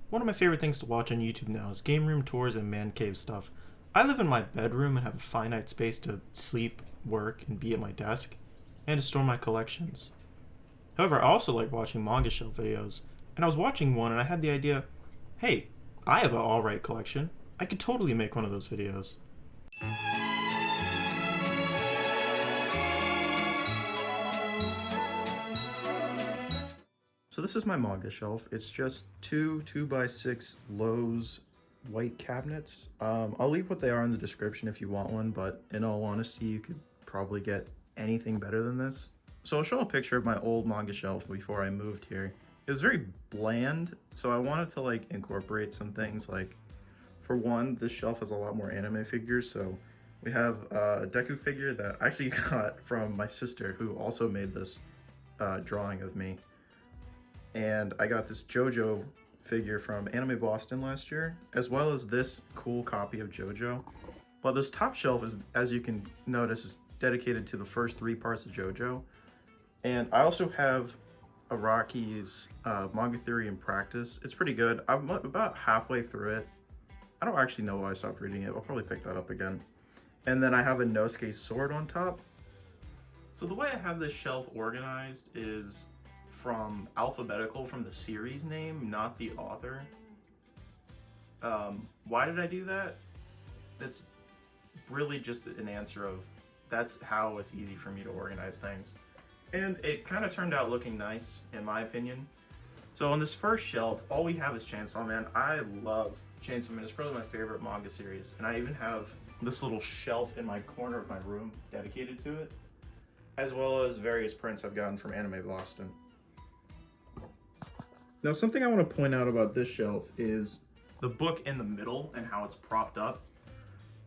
One of my favorite things to watch on YouTube now is game room tours and man cave stuff. I live in my bedroom and have a finite space to sleep, work, and be at my desk, and to store my collections. However, I also like watching manga shelf videos, and I was watching one and I had the idea, hey, I have an alright collection. I could totally make one of those videos. So this is my manga shelf. It's just two 2x6 Lowe's white cabinets. I'll leave what they are in the description if you want one, but in all honesty, you could probably get anything better than this. So I'll show a picture of my old manga shelf before I moved here. It was very bland, so I wanted to like incorporate some things. Like, for one, this shelf has a lot more anime figures, so we have a Deku figure that I actually got from my sister, who also made this drawing of me. And I got this JoJo figure from Anime Boston last year, as well as this cool copy of JoJo. But this top shelf is, as you can notice, is dedicated to the first 3 parts of JoJo. And I also have Araki's Manga Theory in Practice. It's pretty good. I'm about halfway through it. I don't actually know why I stopped reading it. I'll probably pick that up again. And then I have a Nosuke sword on top. So the way I have this shelf organized is from alphabetical, from the series name, not the author. Why did I do that? That's really just an answer of that's how it's easy for me to organize things. And it kind of turned out looking nice, in my opinion. So on this first shelf, all we have is Chainsaw Man. I love Chainsaw Man. It's probably my favorite manga series. And I even have this little shelf in my corner of my room dedicated to it, as well as various prints I've gotten from Anime Boston. Now, something I want to point out about this shelf is the book in the middle and how it's propped up.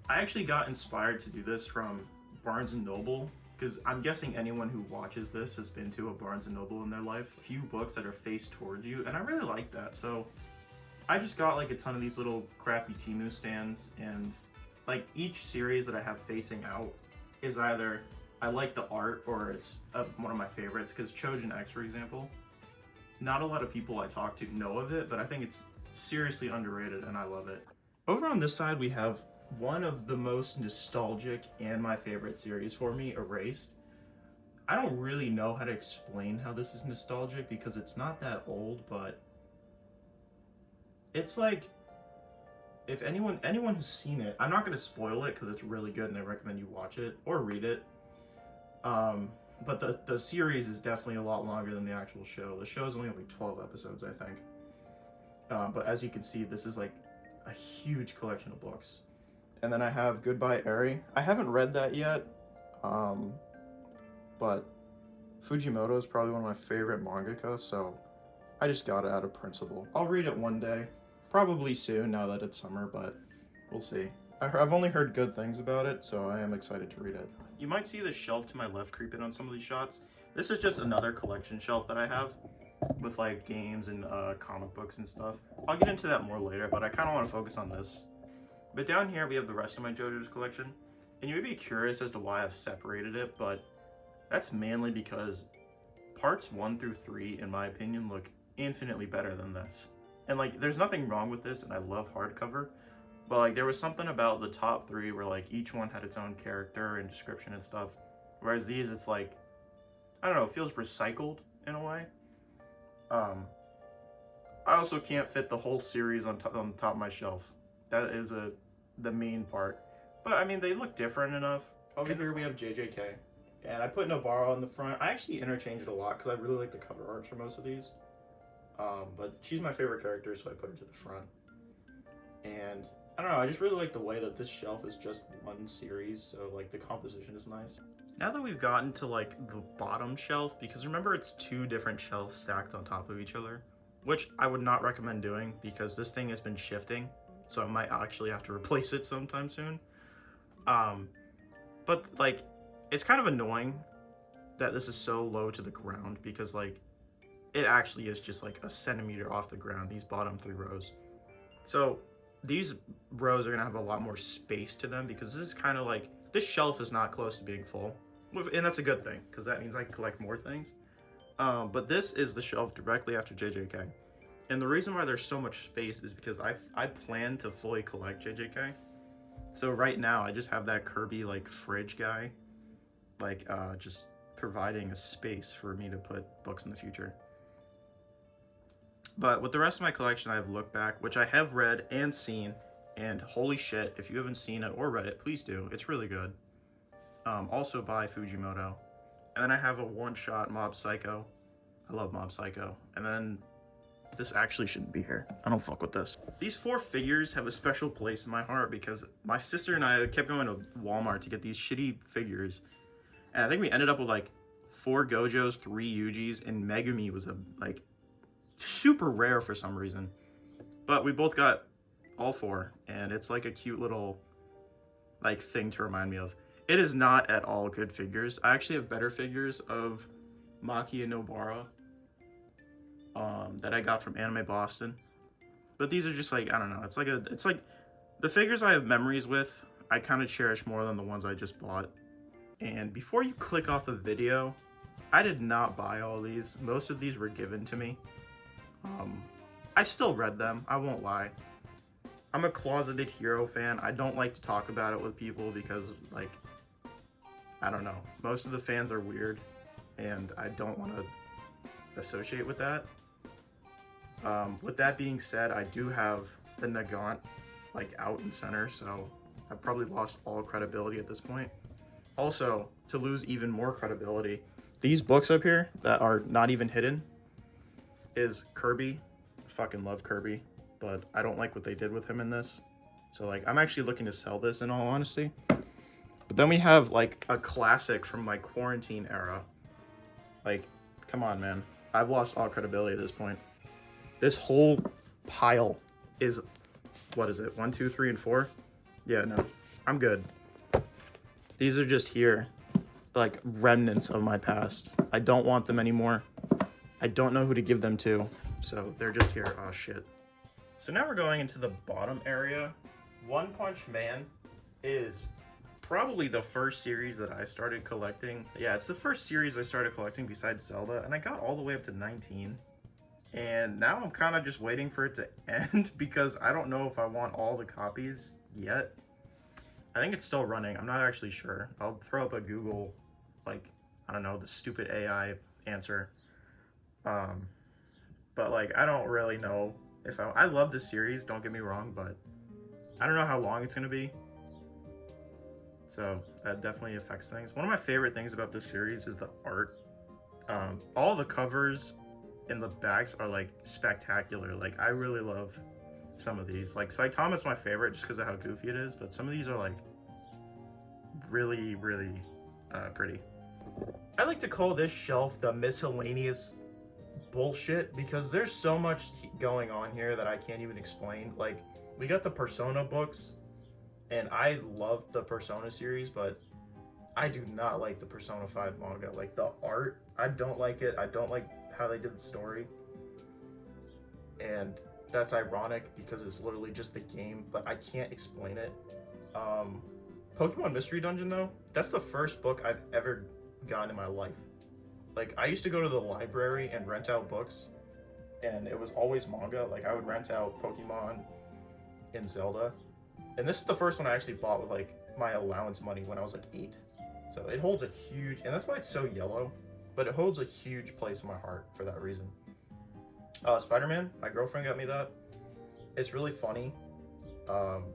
I actually got inspired to do this from Barnes & Noble, because I'm guessing anyone who watches this has been to a Barnes & Noble in their life. A few books that are faced towards you, and I really like that. So I just got like a ton of these little crappy Temu stands, and like each series that I have facing out is either I like the art or it's one of my favorites, because Chojin X, for example, not a lot of people I talk to know of it, but I think it's seriously underrated and I love it. Over on this side, we have one of the most nostalgic and my favorite series for me, Erased. I don't really know how to explain how this is nostalgic because it's not that old, but it's like, if anyone who's seen it, I'm not going to spoil it because it's really good and I recommend you watch it or read it. But the series is definitely a lot longer than the actual show. The show is only like 12 episodes, I think. But as you can see, this is like a huge collection of books. And then I have Goodbye Eri. I haven't read that yet, but Fujimoto is probably one of my favorite mangaka, so I just got it out of principle. I'll read it one day, probably soon now that it's summer, but we'll see. I've only heard good things about it, so I am excited to read it. You might see the shelf to my left creep in on some of these shots. This is just another collection shelf that I have with like games and comic books and stuff. I'll get into that more later, but I kind of want to focus on this. But down here we have the rest of my JoJo's collection, and you may be curious as to why I've separated it, but that's mainly because parts 1 through 3, in my opinion, look infinitely better than this. And like, there's nothing wrong with this, and I love hardcover, but like, there was something about the top 3 where like each one had its own character and description and stuff, whereas these, it's like, I don't know, it feels recycled in a way. I also can't fit the whole series on the top of my shelf. That is the main part. But I mean, they look different enough. Over here we have JJK. And I put Nobara on the front. I actually interchange it a lot because I really like the cover arts for most of these. But she's my favorite character, so I put her to the front. And I don't know, I just really like the way that this shelf is just one series, so like the composition is nice. Now that we've gotten to like the bottom shelf, because remember it's 2 different shelves stacked on top of each other, which I would not recommend doing because this thing has been shifting. So I might actually have to replace it sometime soon. But like, it's kind of annoying that this is so low to the ground because like, it actually is just like a centimeter off the ground, these bottom 3 rows. So these rows are gonna have a lot more space to them because this is kind of like, this shelf is not close to being full. And that's a good thing because that means I can collect more things. But this is the shelf directly after JJK. And the reason why there's so much space is because I plan to fully collect JJK. So right now I just have that Kirby like fridge guy, like just providing a space for me to put books in the future. But with the rest of my collection, I have Look Back, which I have read and seen, and holy shit, if you haven't seen it or read it, please do. It's really good. Also by Fujimoto. And then I have a one-shot Mob Psycho. I love Mob Psycho. And then this actually shouldn't be here. I don't fuck with this. These 4 figures have a special place in my heart because my sister and I kept going to Walmart to get these shitty figures. And I think we ended up with like 4 Gojos, 3 Yujis, and Megumi was a like super rare for some reason. But we both got all 4, and it's like a cute little like thing to remind me of. It is not at all good figures. I actually have better figures of Maki and Nobara that I got from Anime Boston. But these are just like, I don't know, it's like the figures I have memories with, I kind of cherish more than the ones I just bought. And before you click off the video, I did not buy all these. Most of these were given to me. I still read them, I won't lie. I'm a closeted Hero fan. I don't like to talk about it with people because, like, I don't know. Most of the fans are weird, and I don't want to associate with that. With that being said, I do have the Nagant, like, out and center, so I've probably lost all credibility at this point. Also, to lose even more credibility, these books up here that are not even hidden is Kirby. I fucking love Kirby, but I don't like what they did with him in this. So, like, I'm actually looking to sell this in all honesty. But then we have, like, a classic from my quarantine era. Like, come on, man. I've lost all credibility at this point. This whole pile is, what is it, 1, 2, 3, and 4? Yeah, no, I'm good. These are just here, like, remnants of my past. I don't want them anymore. I don't know who to give them to, so they're just here. Oh, shit. So now we're going into the bottom area. One Punch Man is probably the first series that I started collecting. Yeah, it's the first series I started collecting besides Zelda, and I got all the way up to 19. And now I'm kind of just waiting for it to end because I don't know if I want all the copies yet. I think it's still running. I'm not actually sure. I'll throw up a Google, like, I don't know, the stupid AI answer. But, like, I don't really know if I love the series, don't get me wrong, but I don't know how long it's going to be. So that definitely affects things. One of my favorite things about this series is the art. All the covers and the backs are, like, spectacular. Like, I really love some of these. Like, Saitama's my favorite just because of how goofy it is, but some of these are, like, really, really pretty. I like to call this shelf the miscellaneous bullshit because there's so much going on here that I can't even explain. Like, we got the Persona books, and I love the Persona series, but I do not like the Persona 5 manga. Like, the art, I don't like it. I don't like how they did the story. And that's ironic because it's literally just the game, but I can't explain it. Pokemon Mystery Dungeon, though, that's the first book I've ever gotten in my life. Like, I used to go to the library and rent out books, and it was always manga. Like, I would rent out Pokemon and Zelda. And this is the first one I actually bought with, like, my allowance money when I was, like, 8. So it holds a huge, and that's why it's so yellow, but it holds a huge place in my heart for that reason. Spider-Man, my girlfriend got me that. It's really funny.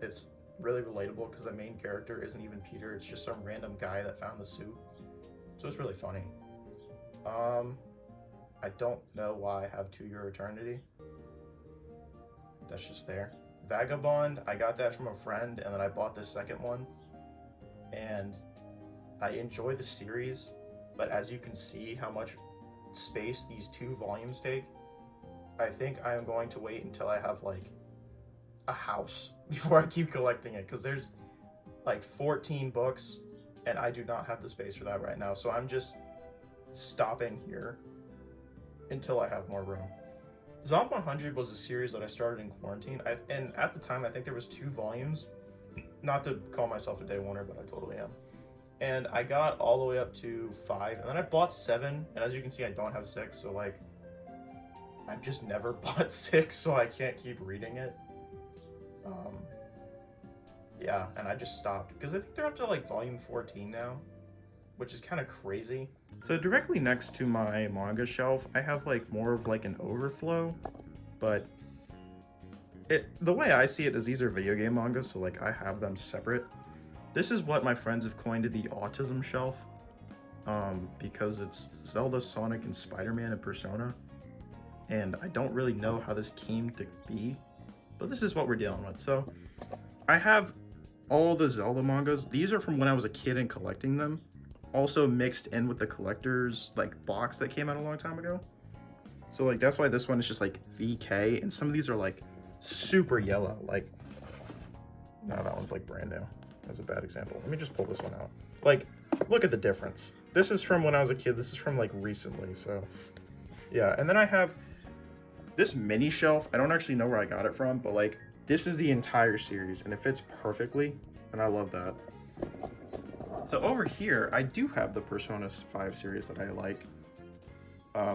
It's really relatable because the main character isn't even Peter. It's just some random guy that found the suit. So it's really funny. I don't know why I have To Your Eternity. That's just there. Vagabond, I got that from a friend, and then I bought the second one. And I enjoy the series, but as you can see how much space these 2 volumes take, I think I am going to wait until I have, like, a house before I keep collecting it, because there's, like, 14 books, and I do not have the space for that right now, so I'm just stopping here until I have more room. Zomp 100 was a series that I started in quarantine, and at the time I think there was 2 volumes. Not to call myself a day oneer, but I totally am. And I got all the way up to 5, and then I bought 7, and as you can see I don't have 6, so, like, I've just never bought 6, so I can't keep reading it. Yeah, and I just stopped because I think they're up to like volume 14 now, which is kind of crazy. So directly next to my manga shelf, I have like more of like an overflow, but the way I see it is these are video game mangas, so like I have them separate. This is what my friends have coined the autism shelf, because it's Zelda, Sonic, and Spider-Man and Persona, and I don't really know how this came to be, but this is what we're dealing with. So I have all the Zelda mangas. These are from when I was a kid and collecting them, also mixed in with the collector's like box that came out a long time ago. So like that's why this one is just like VK, and some of these are like super yellow. Like, no, that one's like brand new. That's a bad example. Let me just pull this one out. Like, look at the difference. This is from when I was a kid. This is from like recently. So yeah, and then I have this mini shelf. I don't actually know where I got it from, but like this is the entire series and it fits perfectly, and I love that. So over here, I do have the Persona 5 series that I like.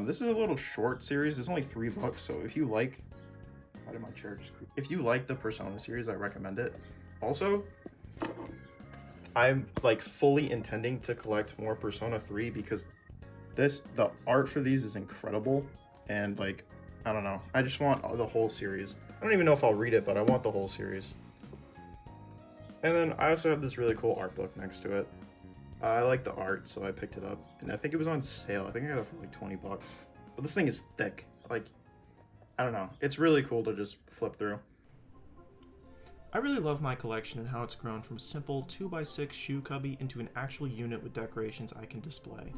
This is a little short series. It's only 3 books, so if you like, why did my chair just creep? If you like the Persona series, I recommend it. Also, I'm like fully intending to collect more Persona 3 because the art for these is incredible, and like, I don't know, I just want the whole series. I don't even know if I'll read it, but I want the whole series. And then I also have this really cool art book next to it. I like the art, so I picked it up, and I think it was on sale. I think I got it for like 20 bucks. But this thing is thick. Like, I don't know. It's really cool to just flip through. I really love my collection and how it's grown from a simple 2x6 shoe cubby into an actual unit with decorations I can display.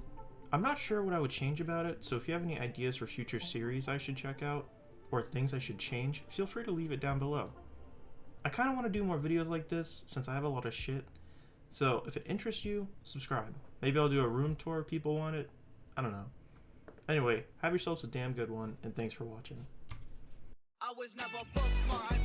I'm not sure what I would change about it, so if you have any ideas for future series I should check out, or things I should change, feel free to leave it down below. I kind of want to do more videos like this since I have a lot of shit, so if it interests you, subscribe. Maybe I'll do a room tour if people want it. I don't know. Anyway, have yourselves a damn good one, and thanks for watching. I was never book smart.